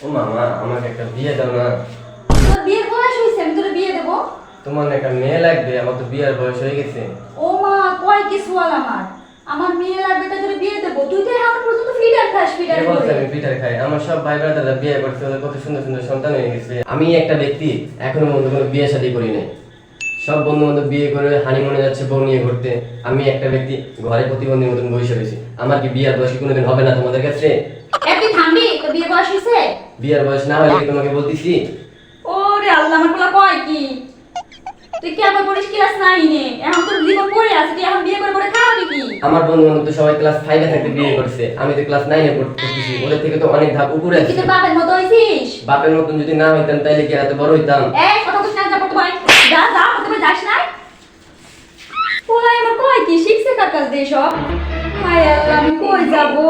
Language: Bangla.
ও মামা, আমাকে একটা বিয়ে দাও না। তোর বিয়ের বয়স হয়েছে, আমি তোর বিয়ে দেবো। তোমার না একটা মেয়ে লাগবে, আমার তো বিয়ের বয়স হয়ে গেছে। ও মা, কয় কি সোয়াল আমার মেয়ে লাগবে তাই তোর বিয়ে দেবো? তুই তো এখন পর্যন্ত ফিডার খাস, ফিডার কে বলছে করে। আমি পিঠার খাই? আমার সব ভাই ব্রাদাররা বিয়ে করছে, ওদের কত সুন্দর সুন্দর সন্তান হয়ে গেছে। আমি একটা ব্যক্তি এখনো পর্যন্ত কোনো বিয়ে শাদী করি নাই। সব বন্ধু বান্ধব বিয়ে করে হানিমুনে যাচ্ছে বউ নিয়ে ঘুরতে। আমি একটা ব্যক্তি ঘরে প্রতিবন্ধীর মতন বসে রয়েছি। আমার কি বিয়ের বয়স কি কোনোদিন হবে না তোমাদের কাছে? তুই থামবি? তোর বিয়ে বয়স হয়েছে? বিয়ের বয়স না হলে কি তোমাকে বলতেছি? ওরে আল্লাহ, আমার পোলা কয় কি? তুই কি আবার পড়িস ক্লাস 9 এ? এখন তোর জীবন পড়ে আছে, তুই এখন বিয়ে করে করে খাওয়াবি কি? আমার বন্ধু বান্ধব তো সবাই ক্লাস 5 এ থাকতে বিয়ে করছে, আমি তো ক্লাস 9 এ পড়তেছি। ওদের থেকে তো অনেক ধাপ উপরে তুই আছি। কি তোর বাপের মতো হইছিস? বাপের মতন যদি না হইতাম তাইলে কি এত বড় হইতাম? এই কথা বলিস না, যা পড়তে পারি। যা যা, পড়তে যাস না। পোলাই আমার কয় কি শিখছে কার কাছ দিয়ে সব? হায় আল্লাহ, আমি কই যাবো?